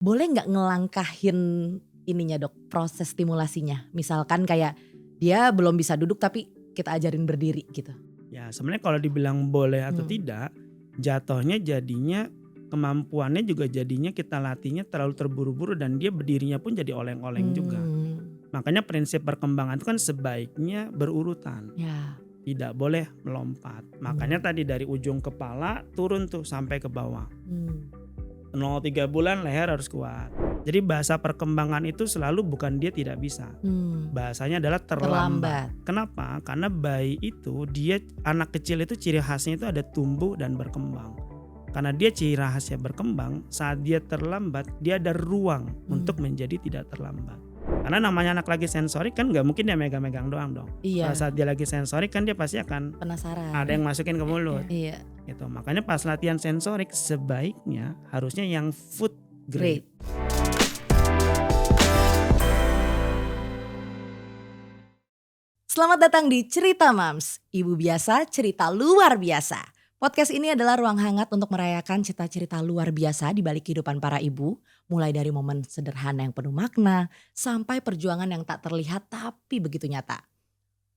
Boleh nggak ngelangkahin ininya Dok, proses stimulasinya? Misalkan kayak dia belum bisa duduk tapi kita ajarin berdiri gitu. Ya sebenarnya kalau dibilang boleh atau Hmm. tidak, jatuhnya jadinya kemampuannya juga jadinya kita latihnya terlalu terburu-buru dan dia berdirinya pun jadi oleng-oleng juga. Hmm. Makanya prinsip perkembangan itu kan sebaiknya berurutan, Ya. tidak boleh melompat. Makanya tadi dari ujung kepala turun tuh sampai ke bawah. Hmm. 0,3 bulan leher harus kuat. Jadi bahasa perkembangan itu selalu bukan dia tidak bisa. Hmm. Bahasanya adalah terlambat. Kenapa? Karena bayi itu anak kecil itu ciri khasnya itu ada tumbuh dan berkembang. Karena dia ciri khasnya berkembang, saat dia terlambat dia ada ruang untuk menjadi tidak terlambat. Karena namanya anak lagi sensorik kan nggak mungkin dia megang-megang doang dong. Iya. Pada saat dia lagi sensorik kan dia pasti akan Penasaran. ada yang masukin ke mulut. Iya. Gitu. Makanya pas latihan sensorik sebaiknya harusnya yang food grade. Selamat datang di Cerita Mams, ibu biasa cerita luar biasa. Podcast ini adalah ruang hangat untuk merayakan cerita-cerita luar biasa di balik kehidupan para ibu, mulai dari momen sederhana yang penuh makna, sampai perjuangan yang tak terlihat tapi begitu nyata.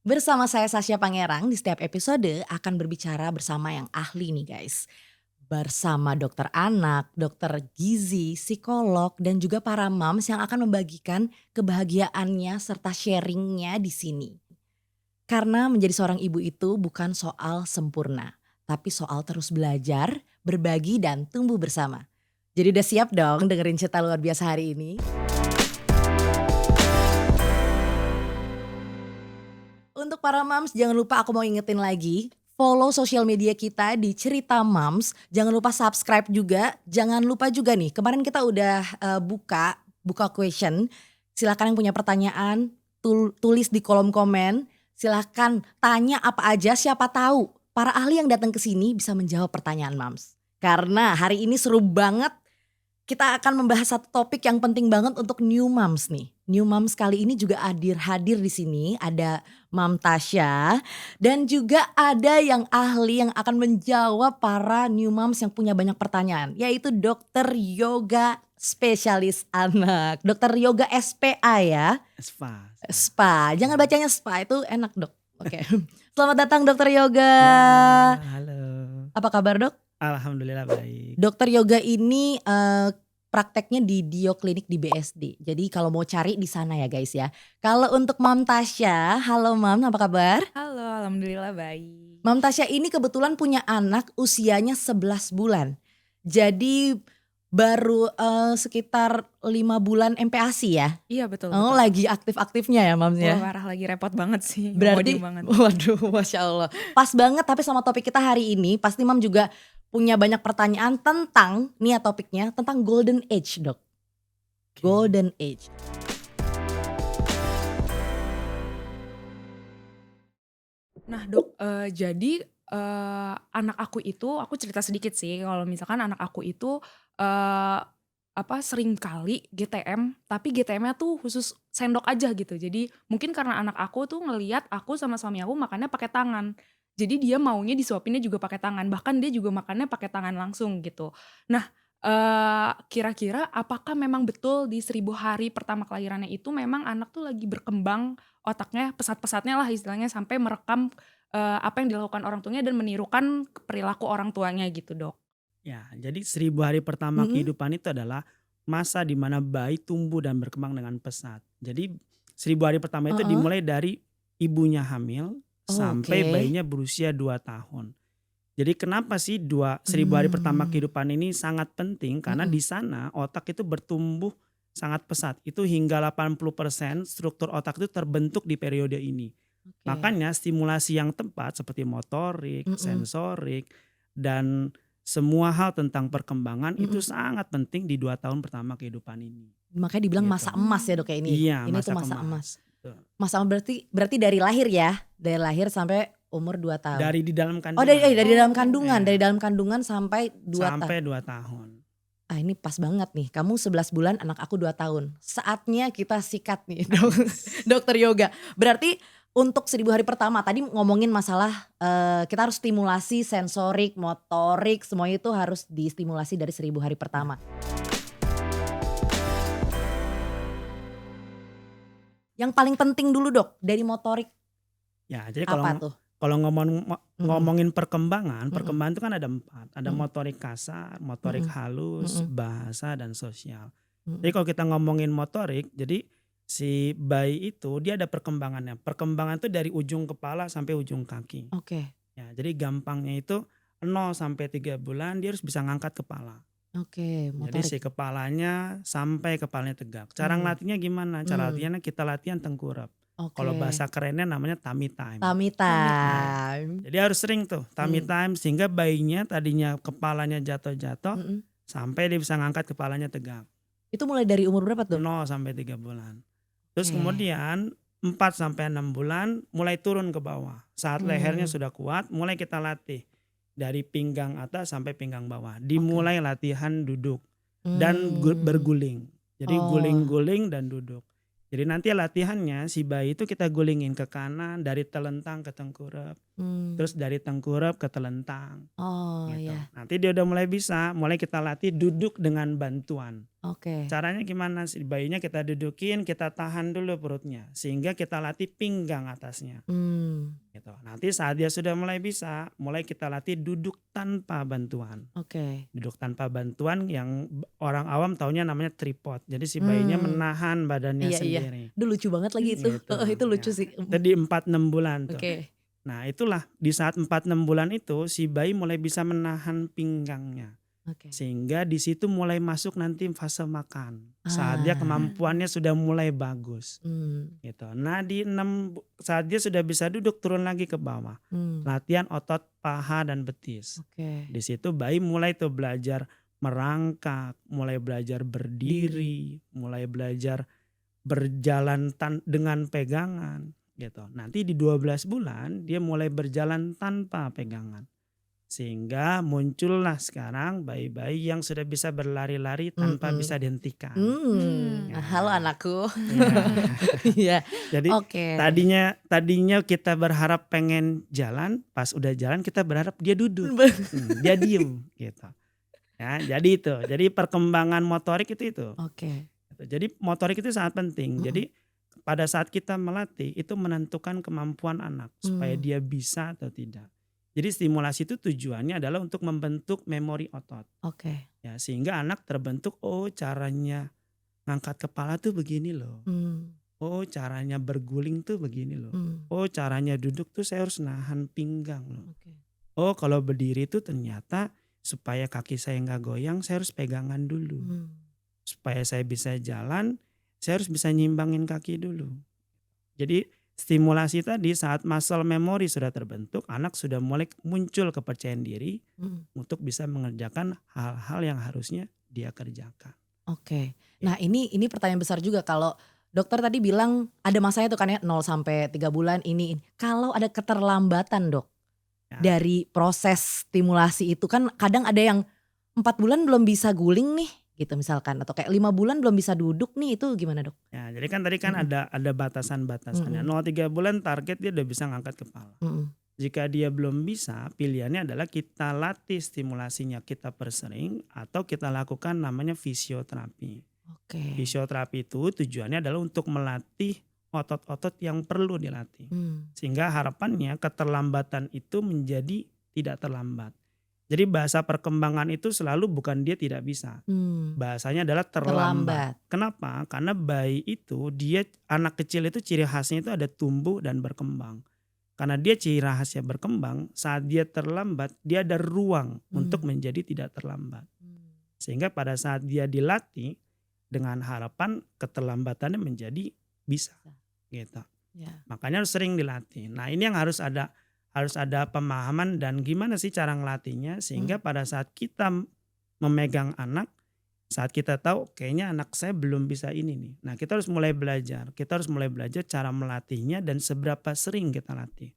Bersama saya Sasha Pangerang, di setiap episode akan berbicara bersama yang ahli nih guys. Bersama dokter anak, dokter gizi, psikolog, dan juga para moms yang akan membagikan kebahagiaannya serta sharingnya di sini. Karena menjadi seorang ibu itu bukan soal sempurna, tapi soal terus belajar, berbagi, dan tumbuh bersama. Jadi udah siap dong dengerin cerita luar biasa hari ini? Untuk para moms jangan lupa aku mau ingetin lagi, follow sosial media kita di Cerita Moms. Jangan lupa subscribe juga, jangan lupa juga nih kemarin kita udah buka question. Silakan yang punya pertanyaan tulis di kolom komen. Silahkan tanya apa aja, siapa tahu para ahli yang datang ke sini bisa menjawab pertanyaan moms. Karena hari ini seru banget, kita akan membahas satu topik yang penting banget untuk new moms nih. New moms kali ini juga hadir di sini, ada Mam Tasya dan juga ada yang ahli yang akan menjawab para new moms yang punya banyak pertanyaan, yaitu dokter yoga spesialis anak, dokter yoga SPA ya. Spa, jangan bacanya spa, itu enak dok. Oke. Selamat datang dokter yoga. Ya, halo. Apa kabar dok? Alhamdulillah baik. Dokter yoga ini prakteknya di Dio Klinik di BSD. Jadi kalau mau cari di sana ya guys ya. Kalau untuk Mam Tasya, halo Mam, apa kabar? Halo, alhamdulillah baik. Mam Tasya ini kebetulan punya anak usianya 11 bulan. Jadi baru sekitar 5 bulan MPASI ya? Iya betul. Oh lagi aktif-aktifnya ya Mam ya? Wah parah, lagi repot banget sih. Berarti, banget. waduh Masya Allah. Pas banget tapi sama topik kita hari ini, pasti Mam juga punya banyak pertanyaan tentang, nih ya topiknya, tentang golden age dok. Golden age. Nah dok, jadi anak aku itu, aku cerita sedikit sih, kalau misalkan anak aku itu sering kali GTM, tapi GTM-nya tuh khusus sendok aja gitu. Jadi mungkin karena anak aku tuh ngelihat aku sama suami aku makannya pakai tangan. Jadi dia maunya disuapinnya juga pakai tangan, bahkan dia juga makannya pakai tangan langsung gitu. Nah, kira-kira apakah memang betul di 1000 hari pertama kelahirannya itu memang anak tuh lagi berkembang otaknya, pesat-pesatnya lah istilahnya, sampai merekam apa yang dilakukan orang tuanya dan menirukan perilaku orang tuanya gitu dok. Ya, jadi 1000 hari pertama kehidupan itu adalah masa di mana bayi tumbuh dan berkembang dengan pesat. Jadi 1000 hari pertama itu dimulai dari ibunya hamil sampai bayinya berusia 2 tahun. Jadi kenapa sih 1000 hari pertama kehidupan ini sangat penting? Karena di sana otak itu bertumbuh sangat pesat. Itu hingga 80% struktur otak itu terbentuk di periode ini. Makanya stimulasi yang tepat seperti motorik, sensorik, dan semua hal tentang perkembangan itu sangat penting di 2 tahun pertama kehidupan ini. Makanya dibilang Gitu. masa emas ya dok kayak ini. Iya, ini tuh masa emas. Betul. Masa emas berarti dari lahir ya? Dari lahir sampai umur 2 tahun. Dari di dalam kandungan. Oh dari dalam kandungan, dari dalam kandungan sampai 2 tahun. Sampai 2 tahun. Ah ini pas banget nih, kamu 11 bulan anak aku 2 tahun. Saatnya kita sikat nih dokter yoga. Berarti untuk 1000 hari pertama tadi ngomongin masalah kita harus stimulasi sensorik, motorik, semuanya itu harus distimulasi dari 1000 hari pertama. Yang paling penting dulu dok dari motorik Ya, jadi apa tuh? kalau Mm-mm. ngomongin perkembangan Mm-mm. itu kan ada 4. Ada Mm-mm. motorik kasar, motorik Mm-mm. halus, Mm-mm. bahasa dan sosial. Jadi Mm-mm. kalau kita ngomongin motorik, jadi si bayi itu dia ada perkembangannya. Perkembangan itu dari ujung kepala sampai ujung kaki. Oke, Ya, jadi gampangnya itu 0 sampai 3 bulan dia harus bisa ngangkat kepala. oke, Jadi si motorik. kepalanya sampai kepalanya tegak. Cara Hmm. ngelatihnya gimana? Cara Hmm. latihannya kita latihan tengkurap. Kalau Oke. bahasa kerennya namanya tummy time. Tummy time. Jadi harus sering tuh tummy time sehingga bayinya tadinya kepalanya jatuh-jatuh Mm-mm. sampai dia bisa ngangkat kepalanya tegak. Itu mulai dari umur berapa tuh? 0 sampai 3 bulan. Terus Oke. kemudian 4 sampai 6 bulan mulai turun ke bawah. Saat lehernya sudah kuat, mulai kita latih dari pinggang atas sampai pinggang bawah. Dimulai latihan duduk dan berguling. Jadi Oh. guling-guling dan duduk. Jadi nanti latihannya si bayi itu kita gulingin ke kanan dari telentang ke tengkurap. Terus dari tengkurap ke telentang. Oh Gitu. ya, Nanti dia udah mulai bisa, mulai kita latih duduk dengan bantuan. oke. Caranya gimana? Si bayinya kita dudukin, kita tahan dulu perutnya. Sehingga kita latih pinggang atasnya. Gitu. Nanti saat dia sudah mulai bisa, mulai kita latih duduk tanpa bantuan. Oke. Duduk tanpa bantuan yang orang awam taunya namanya tripod. Jadi si bayinya menahan badannya Iya, iya. sendiri. Duh lucu banget lagi itu. Gitu, Itu lucu ya. sih. Itu di 4-6 bulan tuh. Oke. Nah itulah di saat 4-6 bulan itu si bayi mulai bisa menahan pinggangnya. Oke. Sehingga di situ mulai masuk nanti fase makan. Saat dia kemampuannya sudah mulai bagus. Gitu. Nah saat dia sudah bisa duduk turun lagi ke bawah. Latihan otot paha dan betis. Oke. Di situ bayi mulai tuh belajar merangkak, mulai belajar berdiri, mulai belajar berjalan dengan pegangan gitu. Nanti di 12 bulan dia mulai berjalan tanpa pegangan. Sehingga muncullah sekarang bayi-bayi yang sudah bisa berlari-lari tanpa bisa dihentikan. Ya. Halo anakku. Ya. Iya. Jadi Oke. tadinya kita berharap pengen jalan, pas udah jalan kita berharap dia duduk, dia diem gitu. Ya, jadi itu. Jadi perkembangan motorik itu. Oke. Jadi motorik itu sangat penting. Jadi pada saat kita melatih itu menentukan kemampuan anak supaya dia bisa atau tidak. Jadi stimulasi itu tujuannya adalah untuk membentuk memori otot. Oke. Ya, sehingga anak terbentuk, oh caranya ngangkat kepala tuh begini loh. Oh caranya berguling tuh begini loh. Oh caranya duduk tuh saya harus nahan pinggang loh. Oke. Oh kalau berdiri tuh ternyata supaya kaki saya nggak goyang saya harus pegangan dulu. Supaya saya bisa jalan saya harus bisa nyimbangin kaki dulu. Jadi stimulasi tadi saat muscle memory sudah terbentuk, anak sudah mulai muncul kepercayaan diri untuk bisa mengerjakan hal-hal yang harusnya dia kerjakan. Oke. Nah ini pertanyaan besar juga, kalau dokter tadi bilang ada masanya tuh kan ya 0 sampai 3 bulan ini. Kalau ada keterlambatan dok dari proses stimulasi itu, kan kadang ada yang 4 bulan belum bisa guling nih gitu misalkan, atau kayak 5 bulan belum bisa duduk nih, itu gimana dok? Ya, jadi kan tadi kan ada batasan-batasannya. 0-3 bulan target dia udah bisa ngangkat kepala. Jika dia belum bisa, pilihannya adalah kita latih stimulasinya, kita persering atau kita lakukan namanya fisioterapi. Oke. Fisioterapi itu tujuannya adalah untuk melatih otot-otot yang perlu dilatih. Sehingga harapannya keterlambatan itu menjadi tidak terlambat. Jadi bahasa perkembangan itu selalu bukan dia tidak bisa. Bahasanya adalah terlambat. Kenapa? Karena bayi itu anak kecil itu ciri khasnya itu ada tumbuh dan berkembang. Karena dia ciri khasnya berkembang, saat dia terlambat dia ada ruang untuk menjadi tidak terlambat. Sehingga pada saat dia dilatih dengan harapan keterlambatannya menjadi bisa. Gitu. Ya. Makanya harus sering dilatih. Nah ini yang harus ada pemahaman dan gimana sih cara ngelatihnya sehingga pada saat kita memegang anak, saat kita tahu kayaknya anak saya belum bisa ini nih. Nah kita harus mulai belajar. Kita harus mulai belajar cara melatihnya dan seberapa sering kita latih.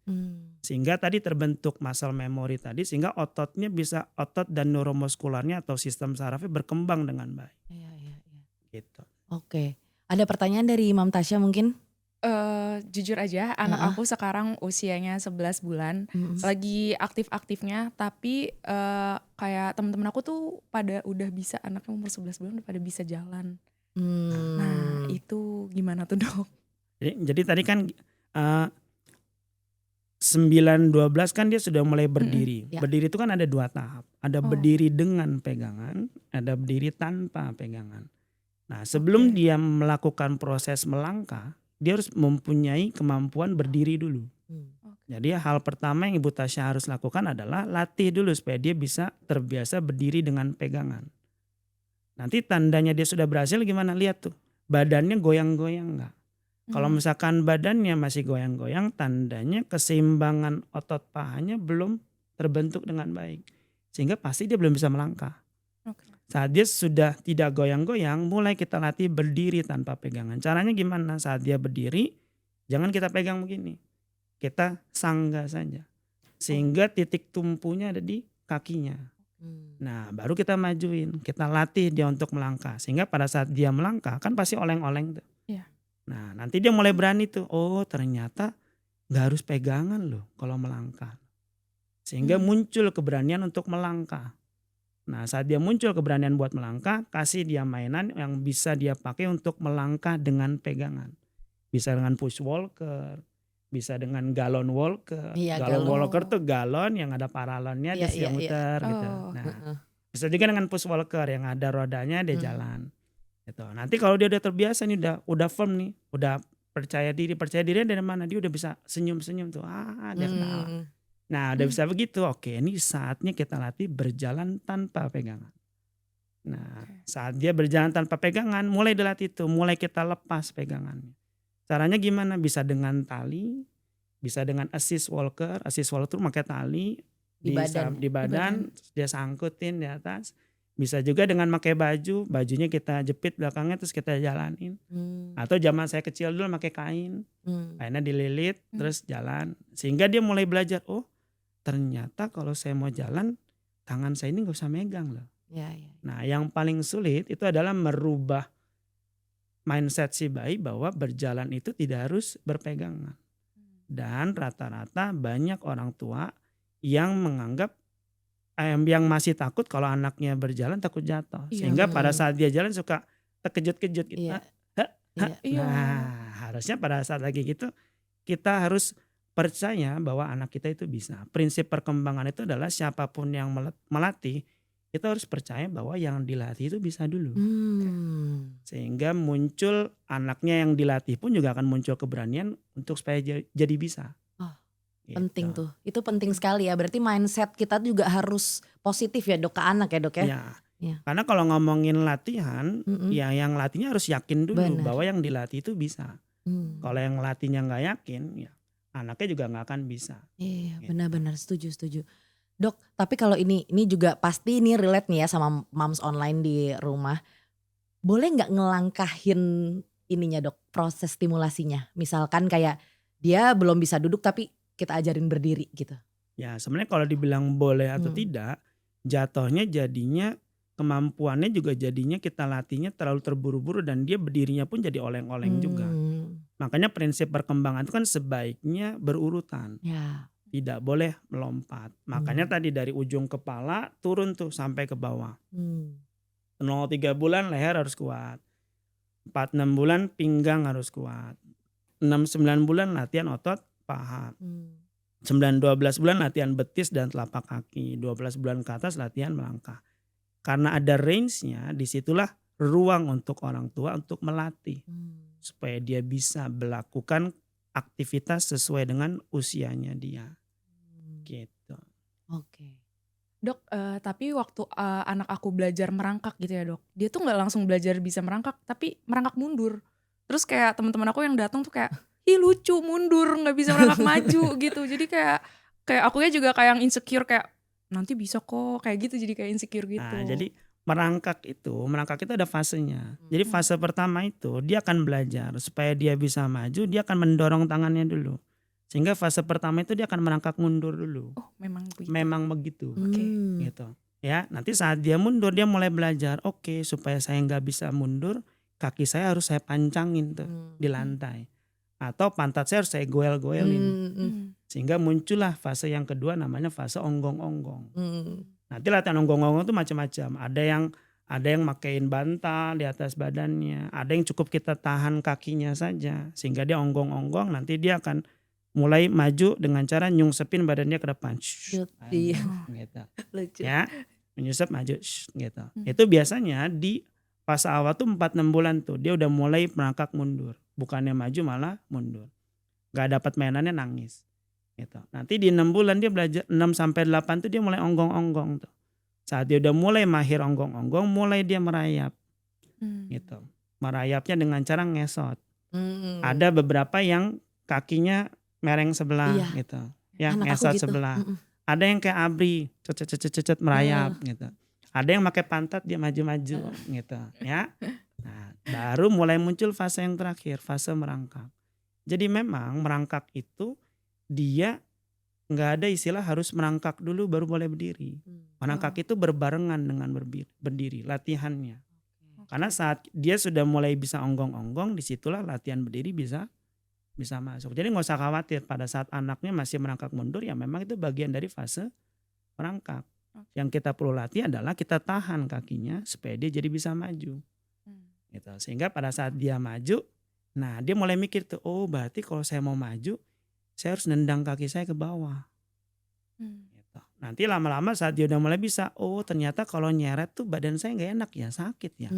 Sehingga tadi terbentuk muscle memory tadi, sehingga otot dan neuromuskularnya atau sistem sarafnya berkembang dengan baik. Iya. Gitu. Oke. Ada pertanyaan dari Mam Tasya mungkin? Jujur aja anak aku sekarang usianya 11 bulan, lagi aktif-aktifnya, tapi kayak teman-teman aku tuh pada udah bisa, anaknya umur 11 bulan udah pada bisa jalan. Nah itu gimana tuh dok? Jadi tadi kan eh, 9-12 kan dia sudah mulai berdiri. Ya. Berdiri itu kan ada 2 tahap. Ada Oh. berdiri dengan pegangan, ada berdiri tanpa pegangan. Nah, sebelum Oke. dia melakukan proses melangkah, dia harus mempunyai kemampuan berdiri dulu. Hmm. Jadi hal pertama yang Ibu Tasya harus lakukan adalah latih dulu supaya dia bisa terbiasa berdiri dengan pegangan. Nanti tandanya dia sudah berhasil gimana? Lihat tuh, badannya goyang-goyang nggak? Kalau misalkan badannya masih goyang-goyang, tandanya keseimbangan otot pahanya belum terbentuk dengan baik. Sehingga pasti dia belum bisa melangkah. Oke. Saat dia sudah tidak goyang-goyang, mulai kita latih berdiri tanpa pegangan. Caranya gimana? Saat dia berdiri, jangan kita pegang begini. Kita sangga saja. Sehingga titik tumpunya ada di kakinya. Nah, baru kita majuin. Kita latih dia untuk melangkah. Sehingga pada saat dia melangkah, kan pasti oleng-oleng tuh. Iya. Nah, nanti dia mulai berani tuh. Oh, ternyata gak harus pegangan loh kalau melangkah. Sehingga muncul keberanian untuk melangkah. Nah, saat dia muncul keberanian buat melangkah, kasih dia mainan yang bisa dia pakai untuk melangkah dengan pegangan. Bisa dengan push walker, bisa dengan galon walker. Iya, Galon galon. walker tuh galon yang ada paralonnya, dia Iya, iya, muter gitu. Oh. Nah, bisa juga dengan push walker yang ada rodanya, dia jalan. Gitu. Nanti kalau dia udah terbiasa nih, udah firm nih, udah percaya diri dari mana? Dia udah bisa senyum-senyum tuh. Dia ketawa. Nah, udah bisa begitu. Oke, ini saatnya kita latih berjalan tanpa pegangan. Nah, saat dia berjalan tanpa pegangan, mulai dilatih tuh, mulai kita lepas pegangannya. Caranya gimana? Bisa dengan tali, bisa dengan assist walker pakai tali Di badan. di badan, terus dia sangkutin di atas. Bisa juga dengan pakai bajunya kita jepit belakangnya terus kita jalanin. Atau zaman saya kecil dulu pakai kainnya dililit terus jalan. Sehingga dia mulai belajar, oh ternyata kalau saya mau jalan tangan saya ini gak usah megang loh. Ya. Nah, yang paling sulit itu adalah merubah mindset si bayi bahwa berjalan itu tidak harus berpegangan. Dan rata-rata banyak orang tua yang menganggap yang masih takut kalau anaknya berjalan takut jatuh. Iya, Sehingga pada saat dia jalan suka terkejut-kejut gitu. Iya. Iya. Nah, harusnya pada saat lagi gitu kita harus percaya bahwa anak kita itu bisa. Prinsip perkembangan itu adalah siapapun yang melatih, kita harus percaya bahwa yang dilatih itu bisa dulu. Sehingga muncul anaknya yang dilatih pun juga akan muncul keberanian untuk supaya jadi bisa. Gitu. Penting tuh. Itu penting sekali ya. Berarti mindset kita juga harus positif ya Dok ke anak ya Dok ya. Ya. Karena kalau ngomongin latihan, ya yang latihnya harus yakin dulu bahwa yang dilatih itu bisa. Kalau yang latihnya nggak yakin, ya anaknya juga nggak akan bisa. Iya, Gitu. benar-benar setuju. Dok, tapi kalau ini juga pasti ini relate nih ya sama moms online di rumah. Boleh nggak ngelangkahin ininya Dok, proses stimulasinya? Misalkan kayak dia belum bisa duduk tapi kita ajarin berdiri gitu. Ya sebenarnya kalau dibilang boleh atau tidak, jatuhnya jadinya kemampuannya juga jadinya kita latihnya terlalu terburu-buru dan dia berdirinya pun jadi oleng-oleng juga. Makanya prinsip perkembangan itu kan sebaiknya berurutan. Ya. Tidak boleh melompat. Makanya tadi dari ujung kepala turun tuh sampai ke bawah. 0-3 bulan leher harus kuat. 4-6 bulan pinggang harus kuat. 6-9 bulan latihan otot paha. 9-12 bulan latihan betis dan telapak kaki. 12 bulan ke atas latihan melangkah. Karena ada range-nya, disitulah ruang untuk orang tua untuk melatih. Supaya dia bisa melakukan aktivitas sesuai dengan usianya dia. Gitu. Oke. Dok, tapi waktu anak aku belajar merangkak gitu ya Dok. Dia tuh gak langsung belajar bisa merangkak, tapi merangkak mundur. Terus kayak teman-teman aku yang datang tuh kayak, ih lucu mundur gak bisa merangkak maju gitu. Jadi kayak akunya juga kayak yang insecure kayak nanti bisa kok kayak gitu, jadi kayak insecure gitu. Nah, jadi merangkak itu ada fasenya. Jadi fase pertama itu dia akan belajar supaya dia bisa maju, dia akan mendorong tangannya dulu. Sehingga fase pertama itu dia akan merangkak mundur dulu. Oh, memang begitu. Memang begitu. Oke. Gitu. Ya, nanti saat dia mundur dia mulai belajar, oke, supaya saya nggak bisa mundur, kaki saya harus saya pancangin tuh di lantai. Atau pantat saya harus saya goel-goelin. Sehingga muncullah fase yang kedua namanya fase onggong-onggong. Nanti latihan onggong-onggong itu macam-macam. Ada yang Ada yang makein bantal di atas badannya, ada yang cukup kita tahan kakinya saja sehingga dia onggong-onggong, nanti dia akan mulai maju dengan cara nyungsepin badannya ke depan. Iya. Gitu. Lucu. Ya, menyusap maju gitu. Hmm. Itu biasanya di fase awal tuh 4-6 bulan tuh dia udah mulai merangkak mundur. Bukannya maju malah mundur. Gak dapat mainannya nangis. Gitu. Nanti di 6 bulan dia belajar 6-8 tuh dia mulai onggong-onggong tuh. Saat dia udah mulai mahir onggong-onggong, mulai dia merayap. Gitu. Merayapnya dengan cara ngesot. Ada beberapa yang kakinya mereng sebelah Iya. gitu. Ya, Anak aku ngesot gitu. sebelah. Ada yang kayak abri, cet merayap gitu. Ada yang pakai pantat dia maju-maju gitu, ya. Nah, baru mulai muncul fase yang terakhir, fase merangkak. Jadi memang merangkak itu dia nggak ada istilah harus merangkak dulu baru boleh berdiri. Merangkak itu berbarengan dengan berdiri, latihannya. Karena saat dia sudah mulai bisa onggong-onggong, disitulah latihan berdiri bisa masuk. Jadi nggak usah khawatir pada saat anaknya masih merangkak mundur, ya memang itu bagian dari fase merangkak. Yang kita perlu latih adalah kita tahan kakinya supaya dia jadi bisa maju. Gitu. Sehingga pada saat dia maju, nah dia mulai mikir tuh, oh berarti kalau saya mau maju, saya harus nendang kaki saya ke bawah. Gitu. Nanti lama-lama saat dia udah mulai bisa, oh ternyata kalau nyeret tuh badan saya nggak enak ya, sakit ya.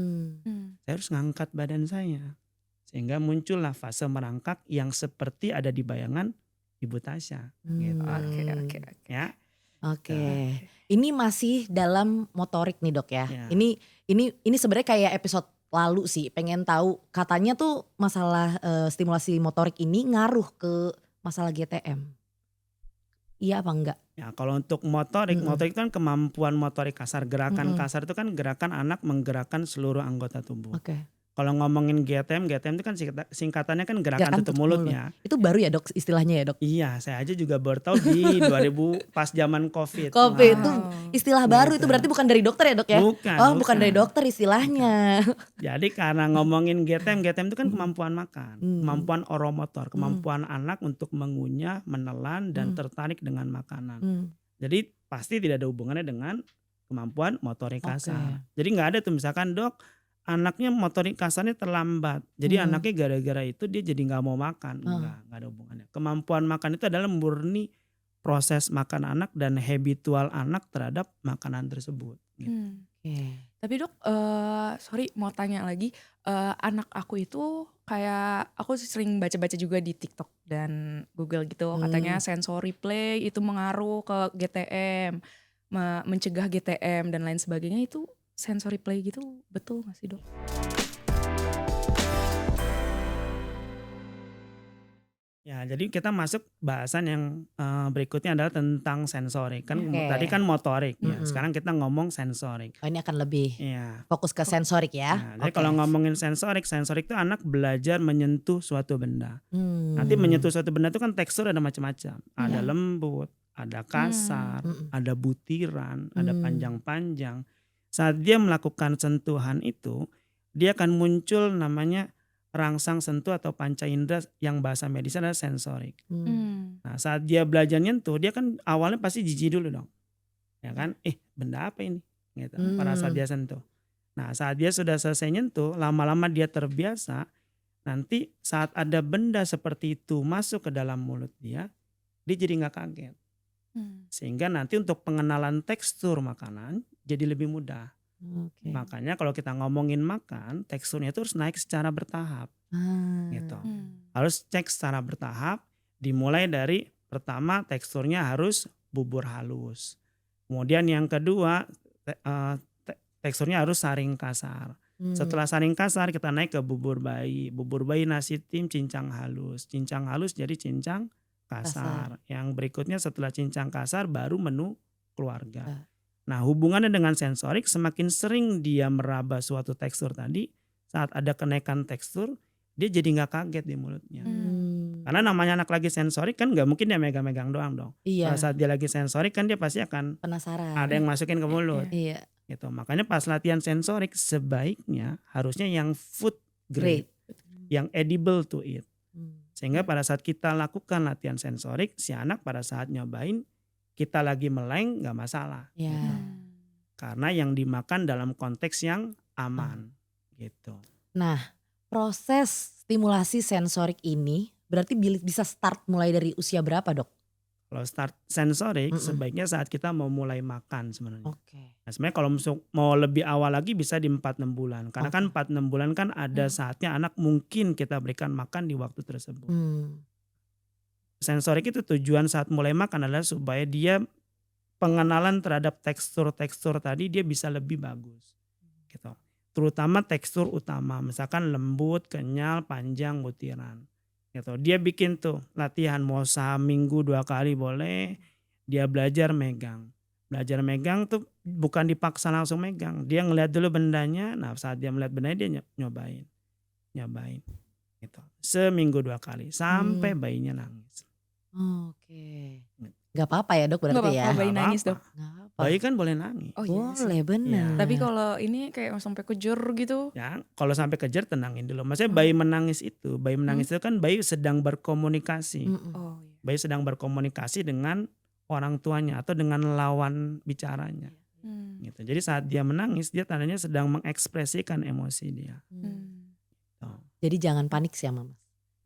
Saya harus ngangkat badan saya. Sehingga muncullah fase merangkak yang seperti ada di bayangan Ibu Tasya. Gitu. Oke. Ya. Oke. Ini masih dalam motorik nih dok ya. Ya. Ini sebenarnya kayak episode lalu sih. Pengen tahu katanya tuh masalah stimulasi motorik ini ngaruh ke masalah GTM. Iya apa enggak? Ya, kalau untuk motorik itu kan kemampuan motorik kasar. Gerakan kasar itu kan gerakan anak menggerakkan seluruh anggota tubuh. Oke. Kalau ngomongin GTM itu kan singkatannya kan gerakan tutup mulutnya. Itu baru ya dok istilahnya ya dok? Iya, saya aja juga baru tahu di 2000 pas zaman COVID. Covid itu istilah baru, itu berarti bukan dari dokter ya dok ya? Bukan dari dokter istilahnya. Jadi karena ngomongin GTM itu kan kemampuan makan, kemampuan oromotor, kemampuan anak untuk mengunyah, menelan dan tertarik dengan makanan. Jadi pasti tidak ada hubungannya dengan kemampuan motorik kasar. Jadi nggak ada tuh misalkan dok, anaknya motorik kasarnya terlambat. Jadi anaknya gara-gara itu dia jadi nggak mau makan. Enggak ada hubungannya. Kemampuan makan itu adalah murni proses makan anak dan habitual anak terhadap makanan tersebut. Gitu. Tapi dok, sorry mau tanya lagi. Anak aku itu kayak aku sering baca-baca juga di TikTok dan Google gitu. Katanya sensory play itu mengaruh ke GTM, mencegah GTM dan lain sebagainya. Itu sensory play gitu betul gak sih dok? Ya, jadi kita masuk bahasan yang berikutnya adalah tentang sensorik. Kan tadi kan motorik ya. Sekarang kita ngomong sensorik. Oh, ini akan lebih fokus ke sensorik ya. Nah, jadi kalau ngomongin sensorik itu anak belajar menyentuh suatu benda. Nanti menyentuh suatu benda itu kan tekstur ada macam-macam. Ada lembut, ada kasar, ada butiran, ada panjang-panjang. Saat dia melakukan sentuhan itu, dia akan muncul namanya rangsang sentuh atau panca indera yang bahasa medis adalah sensorik. Nah, saat dia belajar nyentuh, dia kan awalnya pasti jijik dulu dong. Ya kan? Benda apa ini? Gitu. Pada saat dia sentuh. Nah, saat dia sudah selesai nyentuh, lama-lama dia terbiasa. Nanti saat ada benda seperti itu masuk ke dalam mulut dia jadi nggak kaget. Sehingga nanti untuk pengenalan tekstur makanan jadi lebih mudah. Makanya kalau kita ngomongin makan, teksturnya itu harus naik secara bertahap. Gitu. Harus cek secara bertahap, dimulai dari pertama teksturnya harus bubur halus. Kemudian yang kedua teksturnya harus saring kasar. Setelah saring kasar kita naik ke bubur bayi. Bubur bayi nasi tim cincang halus. Cincang halus jadi cincang kasar. Yang berikutnya setelah cincang kasar baru menu keluarga. Nah, hubungannya dengan sensorik, semakin sering dia meraba suatu tekstur tadi, saat ada kenaikan tekstur dia jadi nggak kaget di mulutnya. Karena namanya anak lagi sensorik kan nggak mungkin dia megang-megang doang dong. Pada saat dia lagi sensorik kan dia pasti akan penasaran. Ada yang masukin ke mulut. Gitu. Makanya pas latihan sensorik sebaiknya harusnya yang food grade, yang edible to eat. Sehingga pada saat kita lakukan latihan sensorik, si anak pada saat nyobain kita lagi meleng nggak masalah. karena yang dimakan dalam konteks yang aman gitu. Nah, proses stimulasi sensorik ini berarti bisa start mulai dari usia berapa, Dok? Kalau start sensorik sebaiknya saat kita mau mulai makan sebenarnya. Oke. Nah, sebenarnya kalau mau lebih awal lagi bisa di 4-6 bulan. Karena kan 4-6 bulan kan ada saatnya anak mungkin kita berikan makan di waktu tersebut. Sensorik itu tujuan saat mulai makan adalah supaya dia pengenalan terhadap tekstur-tekstur tadi dia bisa lebih bagus. Gitu. Terutama tekstur utama, misalkan lembut, kenyal, panjang, butiran. Gitu. Dia bikin tuh latihan mau seminggu 2 kali boleh, dia belajar megang. Belajar megang tuh bukan dipaksa langsung megang, dia ngeliat dulu bendanya, nah saat dia melihat bendanya dia nyobain. Gitu. Seminggu 2 kali sampai bayinya nangis. Oke. Gak apa-apa ya, Dok, berarti Nggak ya? apa-apa bayi Nggak nangis, apa-apa. Dok. Nggak apa. Bayi kan boleh nangis. Oh iya sih. Boleh, benar. Tapi kalau ini kayak sampai kejer gitu. Ya, kalau sampai kejar tenangin dulu. Maksudnya bayi menangis itu kan bayi sedang berkomunikasi. Oh iya. Bayi sedang berkomunikasi dengan orang tuanya atau dengan lawan bicaranya. Gitu. Jadi saat dia menangis, dia tandanya sedang mengekspresikan emosi dia. Jadi jangan panik sih ya, Mams.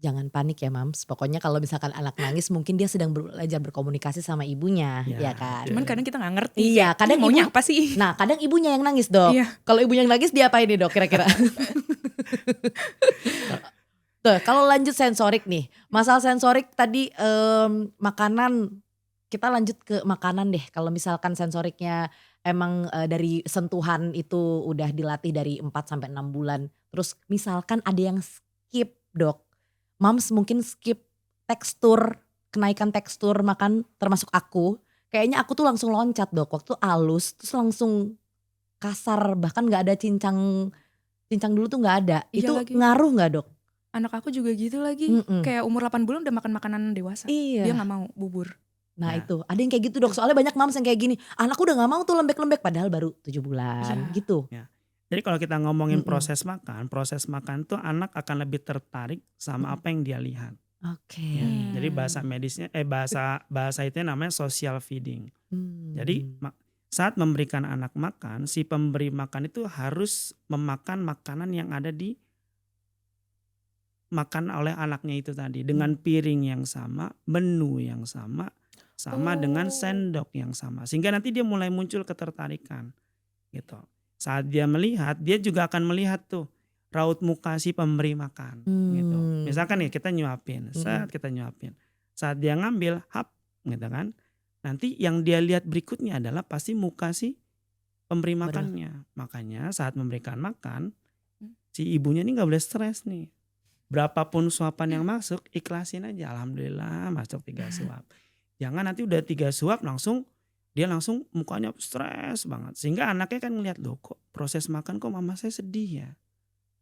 Jangan panik ya, Mams. Pokoknya kalau misalkan anak nangis mungkin dia sedang belajar berkomunikasi sama ibunya, ya kan? Cuman kadang kita nggak ngerti. Iya, kadang maunya apa sih? Nah, kadang ibunya yang nangis, Dok. Iya. Kalau ibunya yang nangis dia apain nih, Dok, kira-kira? Tuh, kalau lanjut sensorik nih. Masalah sensorik tadi makanan, kita lanjut ke makanan deh. Kalau misalkan sensoriknya emang dari sentuhan itu udah dilatih dari 4 sampai 6 bulan. Terus misalkan ada yang skip, Dok. Mams mungkin skip tekstur, kenaikan tekstur makan termasuk aku. Kayaknya aku tuh langsung loncat, Dok. Waktu halus terus langsung kasar, bahkan gak ada cincang dulu tuh gak ada. Iya Itu lagi. ngaruh gak, Dok? Anak aku juga gitu lagi. Kayak umur 8 bulan udah makan makanan dewasa. Iya. Dia gak mau bubur. Nah itu ada yang kayak gitu, Dok. Soalnya banyak mams yang kayak gini, anakku udah gak mau tuh lembek-lembek padahal baru 7 bulan gitu. Ya. Jadi kalau kita ngomongin proses makan tuh anak akan lebih tertarik sama apa yang dia lihat. Oke. Ya. Jadi bahasa medisnya bahasa itu namanya social feeding. Jadi saat memberikan anak makan, si pemberi makan itu harus memakan makanan yang ada di makan oleh anaknya itu tadi dengan piring yang sama, menu yang sama dengan sendok yang sama, sehingga nanti dia mulai muncul ketertarikan gitu. Saat dia melihat, dia juga akan melihat tuh raut muka si pemberi makan gitu. Misalkan nih kita nyuapin, saat dia ngambil hap gitu kan, nanti yang dia lihat berikutnya adalah pasti muka si pemberi makannya. Makanya saat memberikan makan, si ibunya ini nggak boleh stres nih. Berapapun suapan yang masuk, ikhlasin aja. Alhamdulillah masuk 3 suap. Jangan nanti udah 3 suap dia langsung mukanya stres banget. Sehingga anaknya kan ngeliat, loh kok proses makan kok mama saya sedih ya.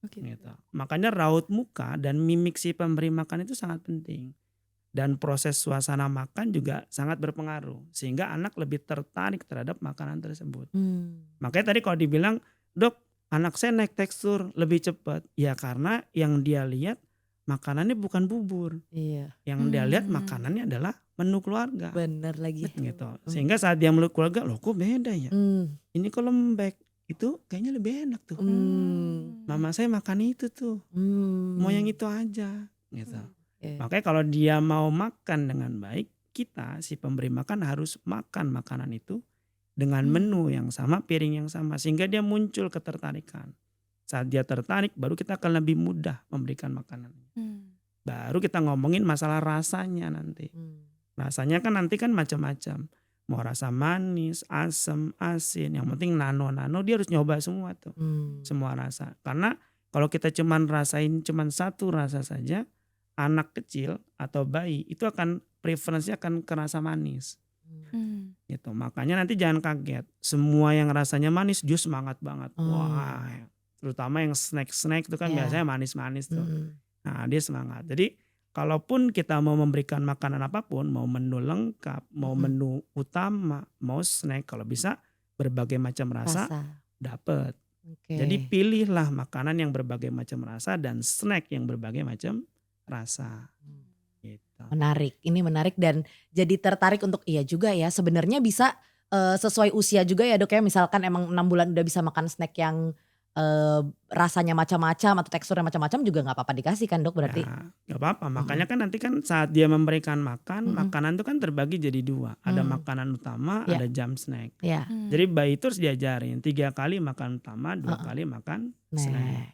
Gitu. Makanya raut muka dan mimik si pemberi makan itu sangat penting. Dan proses suasana makan juga sangat berpengaruh. Sehingga anak lebih tertarik terhadap makanan tersebut. Makanya tadi kalau dibilang, Dok, anak saya naik tekstur lebih cepat. Ya karena yang dia lihat makanannya bukan bubur. Iya. Yang dia lihat makanannya adalah menu keluarga. Bener lagi. Gitu. Sehingga saat dia menu keluarga, loh kok beda ya. Ini kok lembek. Itu kayaknya lebih enak tuh. Mama saya makan itu tuh. Mau yang itu aja. Gitu. Makanya kalau dia mau makan dengan baik, kita si pemberi makan harus makan makanan itu dengan menu yang sama, piring yang sama, sehingga dia muncul ketertarikan. Saat dia tertarik, baru kita akan lebih mudah memberikan makanan. Baru kita ngomongin masalah rasanya nanti. Rasanya kan nanti kan macam-macam. Mau rasa manis, asam, asin, yang penting nano-nano dia harus nyoba semua tuh. Semua rasa. Karena kalau kita cuman rasain cuman satu rasa saja, anak kecil atau bayi itu akan preferensinya akan ke rasa manis. Gitu. Makanya nanti jangan kaget. Semua yang rasanya manis dia semangat banget. Wah, terutama yang snack-snack itu kan biasanya manis-manis tuh. Nah, dia semangat. Jadi kalaupun kita mau memberikan makanan apapun, mau menu lengkap, mau menu utama, mau snack, kalau bisa berbagai macam rasa. Dapat. Jadi pilihlah makanan yang berbagai macam rasa dan snack yang berbagai macam rasa. Gitu. Menarik, ini menarik dan jadi tertarik untuk iya juga ya sebenarnya bisa sesuai usia juga ya Dok ya, misalkan emang 6 bulan udah bisa makan snack yang rasanya macam-macam atau teksturnya macam-macam juga nggak apa-apa dikasih kan Dok berarti? Ya, nggak apa-apa. Makanya Mhm. kan nanti kan saat dia memberikan makan, Mhm. makanan itu kan terbagi jadi 2. Ada Mmm. makanan utama, Iya. ada jam snack. Iya. Jadi bayi itu harus diajarin 3 kali makan utama, 2 Heeh. kali makan snack. Snack.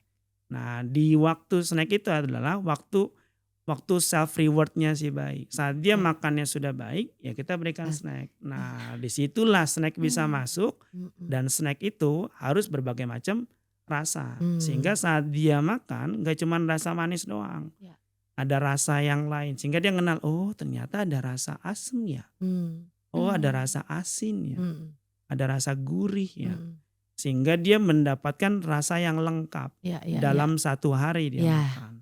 Nah, di waktu snack itu adalah waktu self rewardnya si bayi. Saat dia Oke. makannya sudah baik, ya kita berikan Kas snack. Nah, disitulah snack bisa masuk Mhm. dan snack itu harus berbagai macam rasa. Sehingga Mmm. saat dia makan nggak cuman rasa manis doang. Iya. Ada rasa yang lain sehingga dia kenal, oh ternyata ada rasa asem ya. Mmm. Oh ada Mmm. rasa asin ya. Mhm. Ada rasa gurih ya. Mhm. Sehingga dia mendapatkan rasa yang lengkap Iya iya iya. dalam 1 hari dia Iya. makan.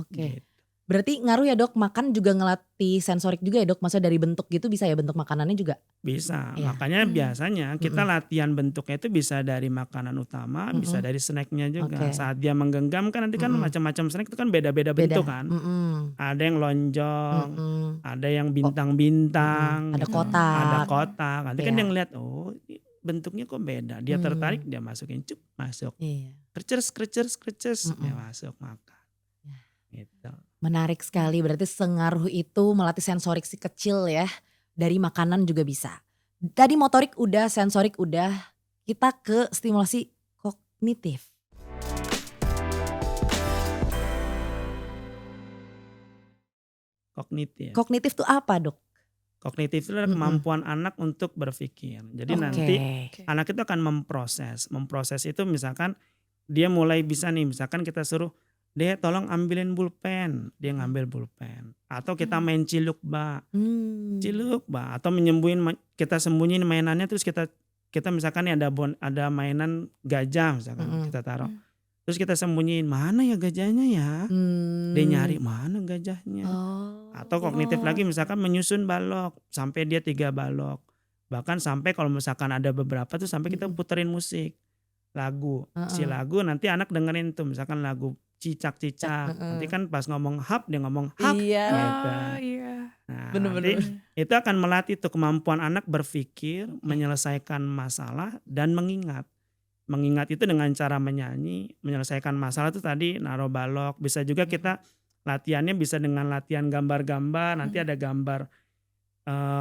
Oke. Gitu. Berarti ngaruh ya Dok, makan juga ngelatih sensorik juga ya Dok? Maksudnya dari bentuk gitu bisa ya, bentuk makanannya juga? Bisa, Iya. makanya biasanya kita Mhm. latihan bentuknya itu bisa dari makanan utama, bisa Mhm. dari snacknya juga. Oke. Saat dia menggenggam kan nanti kan Mhm. macam-macam snack itu kan beda-beda Beda. bentuk kan. Mhm. Ada yang lonjong, Mhm. ada yang Ko bintang-bintang ada gitu, ada kotak. kotak. Nanti kan dia Iya. ngeliat, oh ini bentuknya kok beda. Dia tertarik, Mmm. dia masukin, cup masuk. Iya. Kreces, dia Mhm. masuk makan. Nah, Gitu. menarik sekali, berarti sengaruh itu melatih sensorik si kecil ya, dari makanan juga bisa. Tadi motorik udah, sensorik udah, kita ke stimulasi kognitif. Kognitif. Kognitif tuh apa Dok? Kognitif itu adalah Mhm. kemampuan anak untuk berpikir. Jadi Oke. nanti Oke. anak itu akan memproses. Memproses itu misalkan dia mulai bisa nih, misalkan kita suruh, "Dek tolong ambilin pulpen." Dia Mhm. ngambil pulpen. Atau kita Mmm. main ciluk bak. Mmm. Ciluk bak atau kita sembunyiin mainannya terus kita misalkan nih ada mainan gajah misalkan Mhm. kita taruh. Mmm. Terus kita sembunyiin, "Mana ya gajahnya ya?" Dia nyari, Mmm. "Mana gajahnya?" Oh, Atau kognitif Oh. lagi misalkan menyusun balok sampai dia 3 balok. Bahkan sampai kalau misalkan ada beberapa tuh sampai kita Mhm. puterin musik, lagu. Si Heeh. lagu nanti anak dengerin tuh misalkan lagu Cak, cicak-cicak. Nanti heeh. kan pas ngomong hap dia ngomong hak Iya. gitu. Oh, iya. Nah Bener bener nanti bener. itu akan melatih tuh kemampuan anak berpikir, Oke. menyelesaikan masalah dan mengingat. Mengingat itu dengan cara menyanyi, menyelesaikan masalah tuh tadi naruh balok. Bisa juga Mhm. kita latihannya bisa dengan latihan gambar-gambar. Nanti Mmm. ada gambar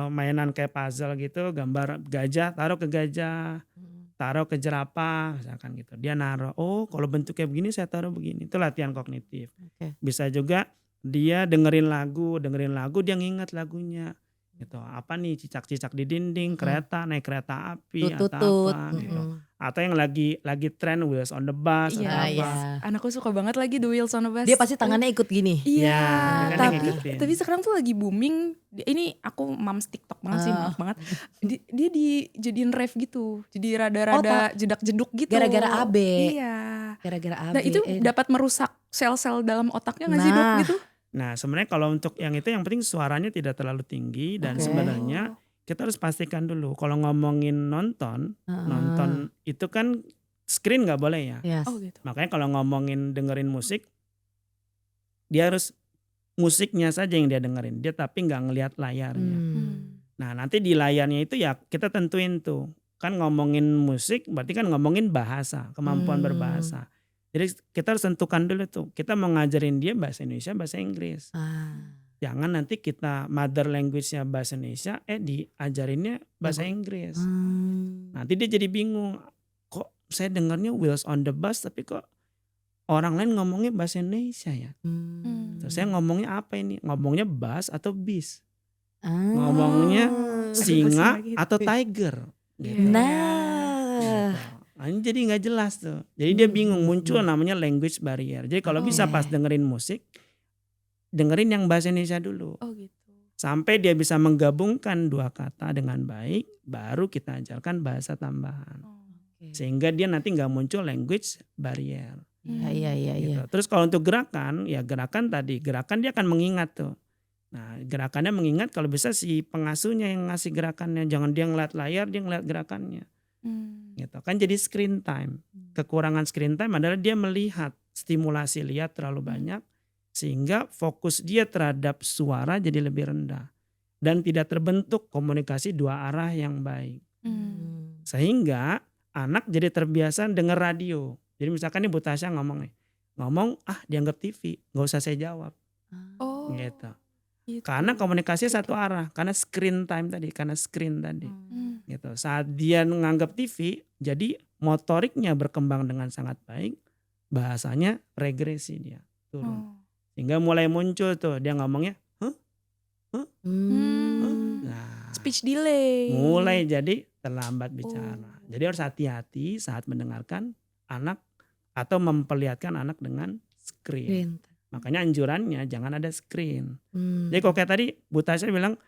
mainan kayak puzzle gitu, gambar gajah, taruh ke gajah, Mhm. taruh ke jerapah misalkan gitu. Dia naruh, oh kalau bentuknya begini saya taruh begini. Itu latihan kognitif. Oke. Bisa juga dia dengerin lagu dia nginget lagunya. Gitu. Apa nih cicak-cicak di dinding, Mhm. kereta, naik kereta api atau Tut-tut-tut. apa gitu. Mhm. Atau yang lagi tren Wheels on the Bus atau Iya, Ah, apa. iya. Anakku suka banget lagi The Wheels on the Bus. Dia pasti tangannya ikut gini? Iya, Ya, dia kan yang tapi ngikutin. sekarang tuh lagi booming. Ini aku moms TikTok banget sih, Oh. maaf banget. Dia dijadiin ref gitu. Jadi Oh, rada-rada jedak-jeduk gitu. gara-gara AB. Iya. Gara-gara Nah, AB. itu dapat merusak sel-sel dalam otaknya nggak sih, Dok, Nah. gitu? Nah sebenarnya kalau untuk yang itu yang penting suaranya tidak terlalu tinggi dan Oke. sebenarnya Oh. kita harus pastikan dulu kalau ngomongin nonton Heeh. itu kan screen nggak boleh ya. Yes. Oh, gitu. Makanya kalau ngomongin dengerin musik, dia harus musiknya saja yang dia dengerin, dia tapi nggak ngelihat layarnya. Mmm. Nah nanti di layarnya itu ya kita tentuin tuh, kan ngomongin musik berarti kan ngomongin bahasa, kemampuan Mmm. berbahasa. Jadi kita harus tentukan dulu tuh, kita mau ngajarin dia bahasa Indonesia, bahasa Inggris. Ah. Jangan nanti kita mother language-nya bahasa Indonesia, diajarinnya bahasa Inggris. Nanti dia jadi bingung, kok saya dengarnya Wheels on the Bus tapi kok orang lain ngomongnya bahasa Indonesia ya. Terus saya ngomongnya apa ini? Ngomongnya bus atau bis? Ngomongnya singa gitu. atau tiger? Gitu. Nah. Nah, ini jadi nggak jelas tuh. Jadi dia bingung, muncul namanya language barrier. Jadi kalau bisa pas dengerin musik, dengerin yang bahasa Indonesia dulu. Oh, gitu. Sampai dia bisa menggabungkan 2 kata dengan baik, baru kita ajarkan bahasa tambahan. Sehingga dia nanti nggak muncul language barrier. Iya. Gitu. Terus kalau untuk gerakan, ya gerakan dia akan mengingat tuh. Nah gerakannya mengingat kalau bisa si pengasuhnya yang ngasih gerakannya. Jangan dia ngeliat layar, dia ngeliat gerakannya. Gitu. Kan jadi screen time. Kekurangan screen time adalah dia melihat, stimulasi lihat terlalu banyak. Sehingga fokus dia terhadap suara jadi lebih rendah. dan tidak terbentuk komunikasi dua arah yang baik. Sehingga anak jadi terbiasa denger radio. Jadi misalkan nih Bu Tasya ngomong dianggap TV, nggak usah saya jawab. Oh, Gitu. gitu. Karena komunikasi Oke, satu arah, karena screen tadi. Hmm. Gitu. Saat dia menganggap TV, jadi motoriknya berkembang dengan sangat baik, bahasanya regresi dia turun. Oh. Sehingga mulai muncul tuh dia ngomongnya, "Hah? Hah? Hah?" Hmm. Nah, Speech delay. mulai jadi terlambat bicara. Oh. Jadi harus hati-hati saat mendengarkan anak atau memperlihatkan anak dengan screen. Makanya anjurannya jangan ada screen. Jadi kok kayak tadi Bu Tasya bilang,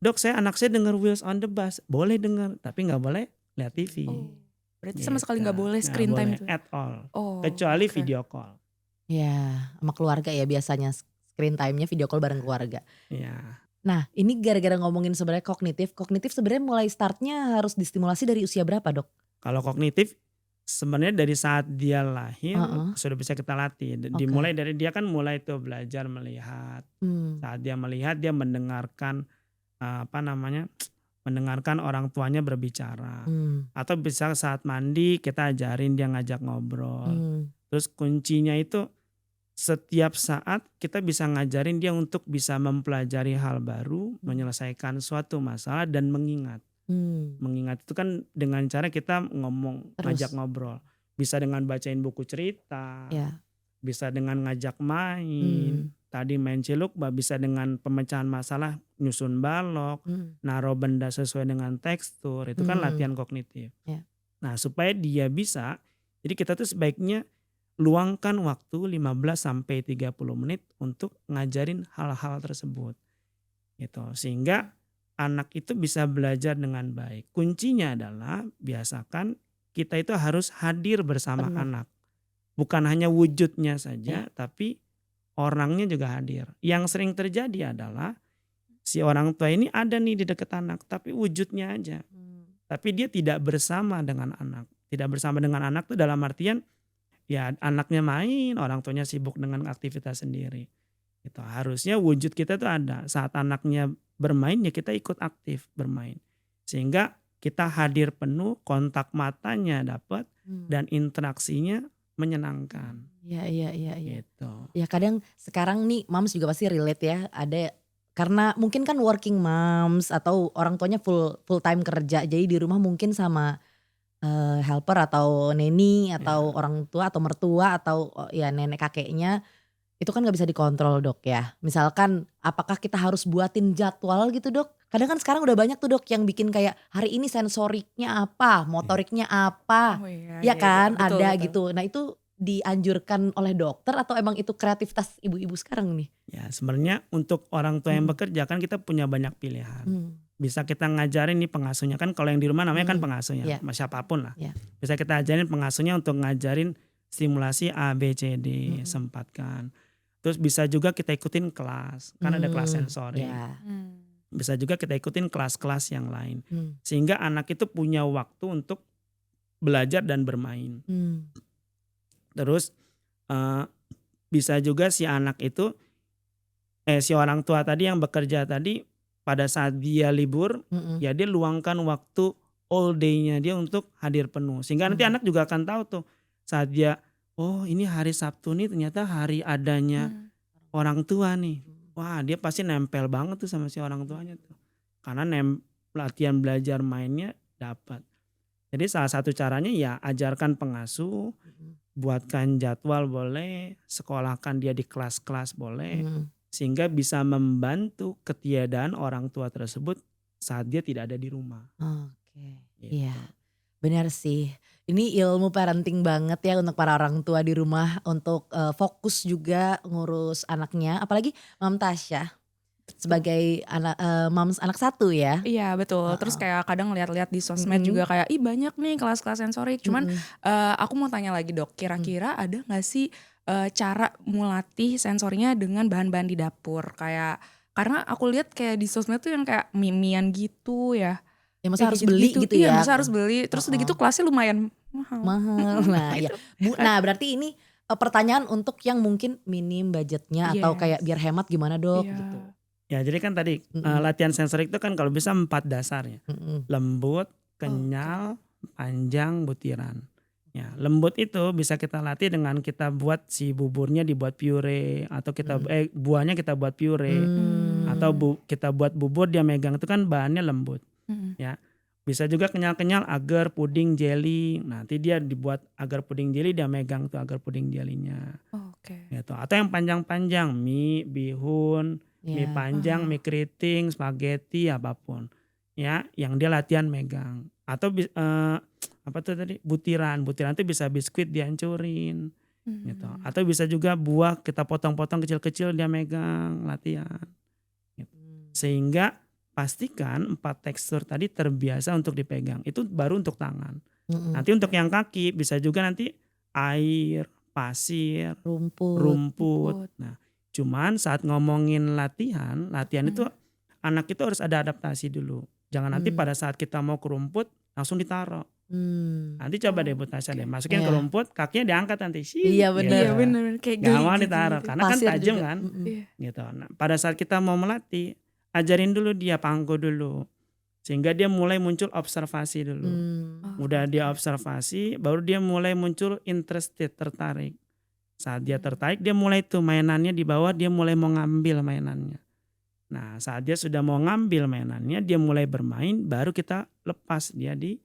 "Dok, anak saya denger Wheels on the Bus." Boleh denger, tapi nggak boleh lihat TV. Oh. Berarti sama sekali Gitu. nggak boleh Nggak screen time boleh tuh. at all. Oh, Kecuali oke. video call. Ya, sama keluarga ya biasanya screen time-nya video call bareng keluarga. Ya. Nah, ini gara-gara ngomongin sebenarnya kognitif sebenarnya mulai startnya harus distimulasi dari usia berapa, Dok? Kalau kognitif sebenarnya dari saat dia lahir sudah bisa kita latih. Dimulai dari dia kan mulai tuh belajar melihat. Saat dia melihat, dia mendengarkan mendengarkan orang tuanya berbicara. Atau bisa saat mandi kita ajarin dia ngajak ngobrol. Terus kuncinya itu setiap saat kita bisa ngajarin dia untuk bisa mempelajari hal baru, menyelesaikan suatu masalah dan mengingat. Mengingat itu kan dengan cara kita ngajak ngobrol. Bisa dengan bacain buku cerita, bisa dengan ngajak main. Tadi main cilukba, bisa dengan pemecahan masalah, nyusun balok, naruh benda sesuai dengan tekstur. Itu kan latihan kognitif. Nah, supaya dia bisa, jadi kita tuh sebaiknya luangkan waktu 15-30 menit untuk ngajarin hal-hal tersebut. Gitu. Sehingga anak itu bisa belajar dengan baik. Kuncinya adalah biasakan kita itu harus hadir bersama anak. Bukan hanya wujudnya saja, tapi orangnya juga hadir. Yang sering terjadi adalah si orang tua ini ada nih di dekat anak, tapi wujudnya aja. Tapi dia tidak bersama dengan anak. Tidak bersama dengan anak itu dalam artian ya anaknya main, orang tuanya sibuk dengan aktivitas sendiri. Gitu. Harusnya wujud kita tuh ada. Saat anaknya bermain ya kita ikut aktif bermain. Sehingga kita hadir penuh, kontak matanya dapat dan interaksinya menyenangkan. Iya. Gitu. Ya kadang sekarang nih moms juga pasti relate ya. Ada karena mungkin kan working moms atau orang tuanya full time kerja. Jadi di rumah mungkin sama helper atau neni atau orang tua atau mertua atau ya nenek kakeknya. Itu kan gak bisa dikontrol, Dok, ya. Misalkan apakah kita harus buatin jadwal gitu, Dok? Kadang kan sekarang udah banyak tuh, Dok, yang bikin kayak hari ini sensoriknya apa, motoriknya apa. Oh iya, Ya kan betul, ada betul. gitu. Nah itu dianjurkan oleh dokter atau emang itu kreativitas ibu-ibu sekarang nih? Ya sebenarnya untuk orang tua yang bekerja kan kita punya banyak pilihan. Bisa kita ngajarin nih pengasuhnya, kan kalau yang di rumah namanya kan pengasuhnya, siapapun lah. Bisa kita ajarin pengasuhnya untuk ngajarin stimulasi A, B, C, D, sempatkan. Terus bisa juga kita ikutin kelas, kan ada kelas sensori. Bisa juga kita ikutin kelas-kelas yang lain. Sehingga anak itu punya waktu untuk belajar dan bermain. Terus bisa juga si anak itu, si orang tua tadi yang bekerja tadi pada saat dia libur, ya dia luangkan waktu all day-nya dia untuk hadir penuh. Sehingga nanti anak juga akan tahu tuh saat dia, oh ini hari Sabtu nih ternyata hari adanya orang tua nih. Wah dia pasti nempel banget tuh sama si orang tuanya tuh. Karena latihan belajar mainnya dapat. Jadi salah satu caranya ya ajarkan pengasuh, buatkan jadwal boleh, sekolahkan dia di kelas-kelas boleh. Sehingga bisa membantu ketiadaan orang tua tersebut saat dia tidak ada di rumah. Oke, Gitu. iya benar sih. Ini ilmu parenting banget ya untuk para orang tua di rumah untuk fokus juga ngurus anaknya. Apalagi Mam Tasya sebagai anak moms anak satu ya. Iya betul. Terus kayak kadang lihat-lihat di sosmed juga kayak ih banyak nih kelas-kelas sensorik. Cuman aku mau tanya lagi, Dok, kira-kira ada gak sih cara melatih sensorinya dengan bahan-bahan di dapur? Kayak karena aku lihat kayak di sosmed tuh yang kayak mimian gitu ya. Ya masa harus Kayak beli gitu ya. Iya masa harus beli. Terus udah gitu kelasnya lumayan mahal. Nah ya. Nah berarti ini pertanyaan untuk yang mungkin minim budgetnya atau kayak biar hemat gimana, Dok, Iya. gitu. Ya jadi kan tadi latihan sensorik itu kan kalau bisa 4 dasarnya. Lembut, kenyal, panjang, butiran. Ya, lembut itu bisa kita latih dengan kita buat si buburnya dibuat pure atau kita buahnya kita buat pure atau kita buat bubur dia megang itu kan bahannya lembut. Ya. Bisa juga kenyal-kenyal agar puding jelly. Nanti dia dibuat agar puding jelly dia megang tuh agar puding jellynya. Oke. Gitu. Atau yang panjang-panjang mie, bihun, mie panjang, mie keriting, spaghetti apapun. Ya, yang dia latihan megang. Atau apa tuh tadi butiran tuh bisa biskuit dihancurin gitu. Atau bisa juga buah kita potong-potong kecil-kecil dia megang latihan gitu. Sehingga pastikan 4 tekstur tadi terbiasa untuk dipegang. Itu baru untuk tangan. Nanti untuk yang kaki bisa juga nanti air, pasir, rumput. Nah, cuman saat ngomongin latihan itu anak itu harus ada adaptasi dulu. Jangan nanti pada saat kita mau ke rumput langsung ditaruh. Nanti coba deh Bu Tasya deh masukin ke rumput, kakinya diangkat nanti. Iya benar. Iya benar kayak Gak mau geli ditaruh gitu. karena kan Pasir tajam juga. kan. Gitu. Nah, pada saat kita mau melatih, ajarin dulu dia pangku dulu. Sehingga dia mulai muncul observasi dulu. Udah dia observasi, baru dia mulai muncul interested, tertarik. Saat dia tertarik, dia mulai tuh mainannya di bawah, dia mulai mau ngambil mainannya. Nah, saat dia sudah mau ngambil mainannya, dia mulai bermain, baru kita lepas dia di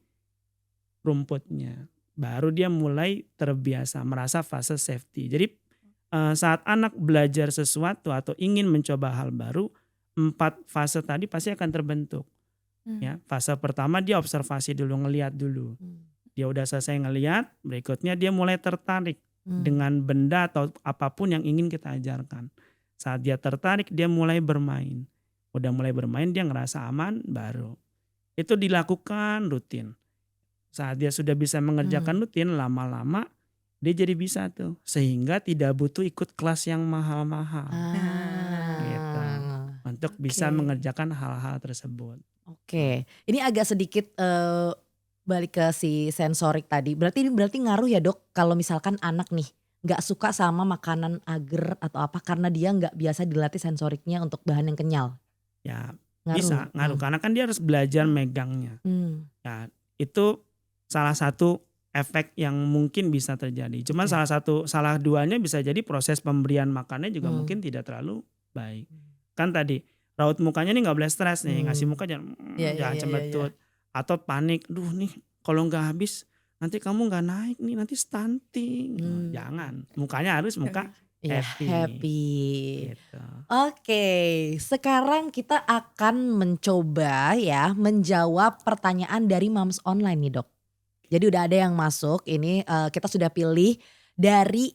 rumputnya. Baru dia mulai terbiasa, merasa fase safety. Jadi saat anak belajar sesuatu atau ingin mencoba hal baru, 4 fase tadi pasti akan terbentuk. Ya, fase pertama dia observasi dulu, ngelihat dulu. Dia udah selesai ngelihat, berikutnya dia mulai tertarik dengan benda atau apapun yang ingin kita ajarkan. Saat dia tertarik, dia mulai bermain. Udah mulai bermain, dia ngerasa aman, baru. Itu dilakukan rutin. Saat dia sudah bisa mengerjakan rutin, lama-lama dia jadi bisa tuh. Sehingga tidak butuh ikut kelas yang mahal-mahal. Gitu. Untuk bisa mengerjakan hal-hal tersebut. Oke, ini agak sedikit balik ke si sensorik tadi. Berarti ngaruh ya Dok kalau misalkan anak nih nggak suka sama makanan agar atau apa karena dia nggak biasa dilatih sensoriknya untuk bahan yang kenyal. Ya Ngaruh. bisa ngaruh karena kan dia harus belajar megangnya. Ya itu salah satu efek yang mungkin bisa terjadi. Cuman salah duanya bisa jadi proses pemberian makannya juga mungkin tidak terlalu baik. Kan tadi raut mukanya nih nggak boleh stres nih, ngasih muka jangan cembetut atau panik. Duh nih kalau nggak habis nanti kamu nggak naik nih, nanti stunting. Jangan, mukanya harus muka happy. Gitu. Oke, sekarang kita akan mencoba ya menjawab pertanyaan dari Moms Online nih Dok. Jadi udah ada yang masuk, ini kita sudah pilih dari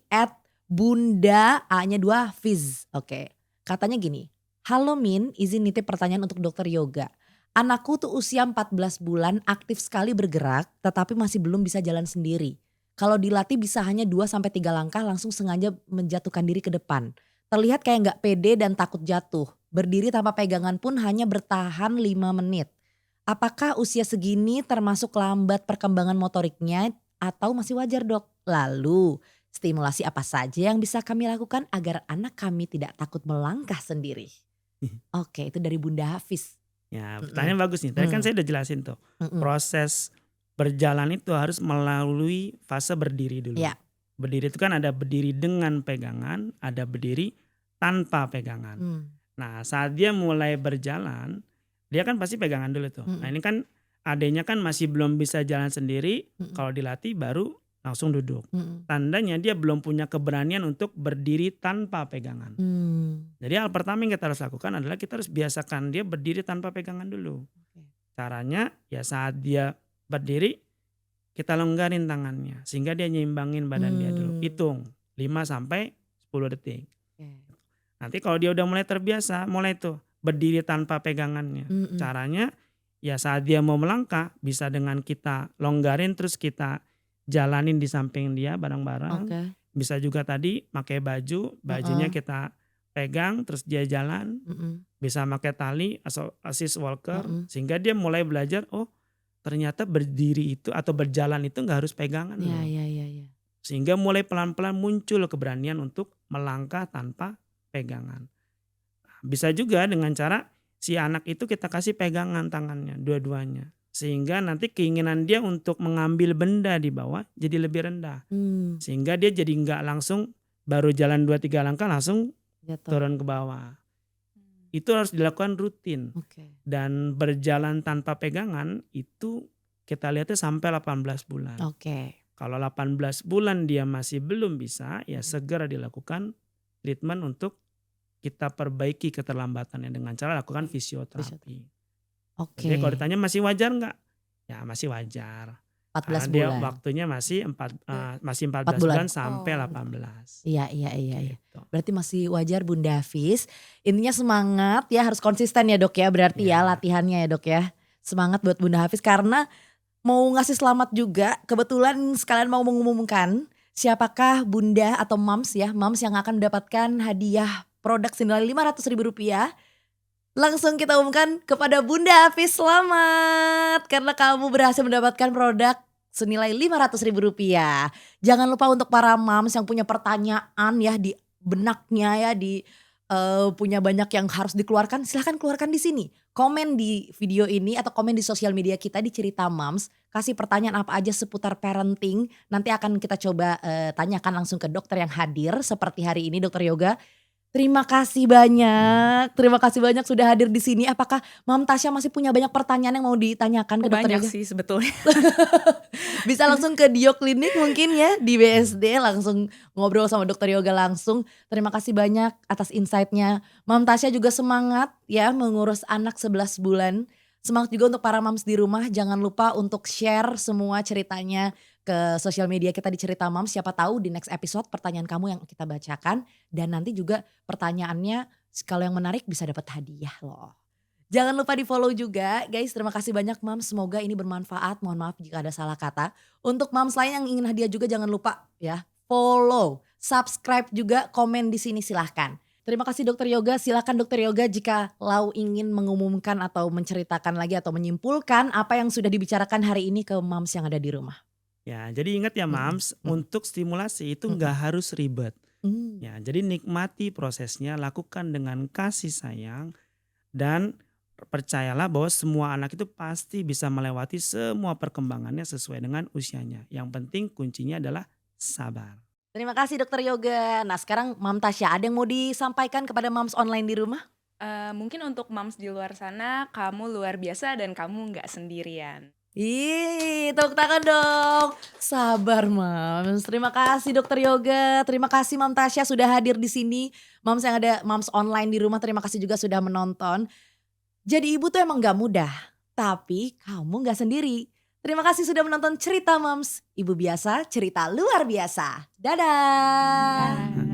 @Bunda A-nya 2 Fiz. Oke, katanya gini. Halo Min, izin nitip pertanyaan untuk dokter yoga. Anakku tuh usia 14 bulan aktif sekali bergerak tetapi masih belum bisa jalan sendiri. Kalau dilatih bisa hanya 2-3 langkah langsung sengaja menjatuhkan diri ke depan. Terlihat kayak gak pede dan takut jatuh. Berdiri tanpa pegangan pun hanya bertahan 5 menit. Apakah usia segini termasuk lambat perkembangan motoriknya atau masih wajar Dok? Lalu stimulasi apa saja yang bisa kami lakukan agar anak kami tidak takut melangkah sendiri? Oke, itu dari Bunda Hafiz. Ya, pertanyaan bagus nih. Tadi kan saya udah jelasin tuh. Proses berjalan itu harus melalui fase berdiri dulu. Ya. Berdiri itu kan ada berdiri dengan pegangan, ada berdiri tanpa pegangan. Nah, saat dia mulai berjalan, dia kan pasti pegangan dulu tuh. Nah, ini kan adanya kan masih belum bisa jalan sendiri, kalau dilatih baru langsung duduk. Tandanya dia belum punya keberanian untuk berdiri tanpa pegangan. Jadi hal pertama yang kita harus lakukan adalah kita harus biasakan dia berdiri tanpa pegangan dulu. Caranya ya saat dia berdiri kita longgarin tangannya sehingga dia nyimbangin badan dia dulu. Hitung 5-10 detik. Nanti kalau dia udah mulai terbiasa, mulai tuh berdiri tanpa pegangannya. Caranya ya saat dia mau melangkah bisa dengan kita longgarin terus kita jalanin di samping dia bareng-bareng. Bisa juga tadi pakai bajunya kita pegang terus dia jalan. Bisa pakai tali atau assist walker sehingga dia mulai belajar ternyata berdiri itu atau berjalan itu nggak harus pegangan. Sehingga mulai pelan-pelan muncul keberanian untuk melangkah tanpa pegangan. Nah, bisa juga dengan cara si anak itu kita kasih pegangan tangannya dua-duanya. Sehingga nanti keinginan dia untuk mengambil benda di bawah jadi lebih rendah. Sehingga dia jadi nggak langsung baru jalan 2-3 langkah langsung Jatuh. turun ke bawah. Itu harus dilakukan rutin. Oke. Dan berjalan tanpa pegangan itu kita lihatnya sampai 18 bulan. Oke. Kalau 18 bulan dia masih belum bisa, ya segera dilakukan treatment untuk kita perbaiki keterlambatannya dengan cara lakukan fisioterapi. Oke. Jadi kalau ditanya masih wajar nggak? Ya masih wajar. 14 Dia bulan. waktunya masih 14 bulan. bulan sampai 18. Iya. Gitu. Berarti masih wajar Bunda Hafiz. Intinya semangat ya, harus konsisten ya Dok ya, berarti ya latihannya ya Dok ya. Semangat buat Bunda Hafiz karena mau ngasih selamat juga. Kebetulan sekalian mau mengumumkan siapakah Bunda atau Mams ya, Mams yang akan mendapatkan hadiah produk senilai Rp500.000. Langsung kita umumkan kepada Bunda Hafiz, selamat karena kamu berhasil mendapatkan produk senilai Rp500.000. Jangan lupa untuk para moms yang punya pertanyaan ya di benaknya ya, di punya banyak yang harus dikeluarkan, silahkan keluarkan di sini. Komen di video ini atau komen di sosial media kita di Cerita Moms, kasih pertanyaan apa aja seputar parenting. Nanti akan kita coba tanyakan langsung ke dokter yang hadir seperti hari ini Dokter Yoga. Terima kasih banyak sudah hadir di sini. Apakah Mam Tasya masih punya banyak pertanyaan yang mau ditanyakan ke Dokter Banyak Yoga? sih sebetulnya. Bisa langsung ke Dio Klinik mungkin ya di BSD, langsung ngobrol sama Dokter Yoga langsung. Terima kasih banyak atas insight-nya. Mam Tasya juga semangat ya mengurus anak 11 bulan. Semangat juga untuk para moms di rumah. Jangan lupa untuk share semua ceritanya ke sosial media kita di Cerita Moms. Siapa tahu di next episode pertanyaan kamu yang kita bacakan. Dan nanti juga pertanyaannya kalau yang menarik bisa dapat hadiah loh. Jangan lupa di follow juga guys. Terima kasih banyak Moms. Semoga ini bermanfaat. Mohon maaf jika ada salah kata. Untuk Moms lain yang ingin hadiah juga jangan lupa ya. Follow, subscribe juga, komen di sini silahkan. Terima kasih Dokter Yoga. Silakan Dokter Yoga jika Lau ingin mengumumkan atau menceritakan lagi atau menyimpulkan apa yang sudah dibicarakan hari ini ke Moms yang ada di rumah. Ya, jadi ingat ya Mams, untuk stimulasi itu nggak harus ribet. Ya, jadi nikmati prosesnya, lakukan dengan kasih sayang dan percayalah bahwa semua anak itu pasti bisa melewati semua perkembangannya sesuai dengan usianya. Yang penting kuncinya adalah sabar. Terima kasih Dokter Yoga. Nah sekarang Mam Tasya ada yang mau disampaikan kepada Moms online di rumah? Mungkin untuk moms di luar sana, kamu luar biasa dan kamu nggak sendirian. Ih, tepuk tangan dong. Sabar Moms. Terima kasih Dokter Yoga. Terima kasih Mam Tasya sudah hadir di sini. Moms yang ada Moms online di rumah, terima kasih juga sudah menonton. Jadi ibu tuh emang gak mudah, tapi kamu gak sendiri. Terima kasih sudah menonton Cerita Moms. Ibu biasa, cerita luar biasa. Dadah.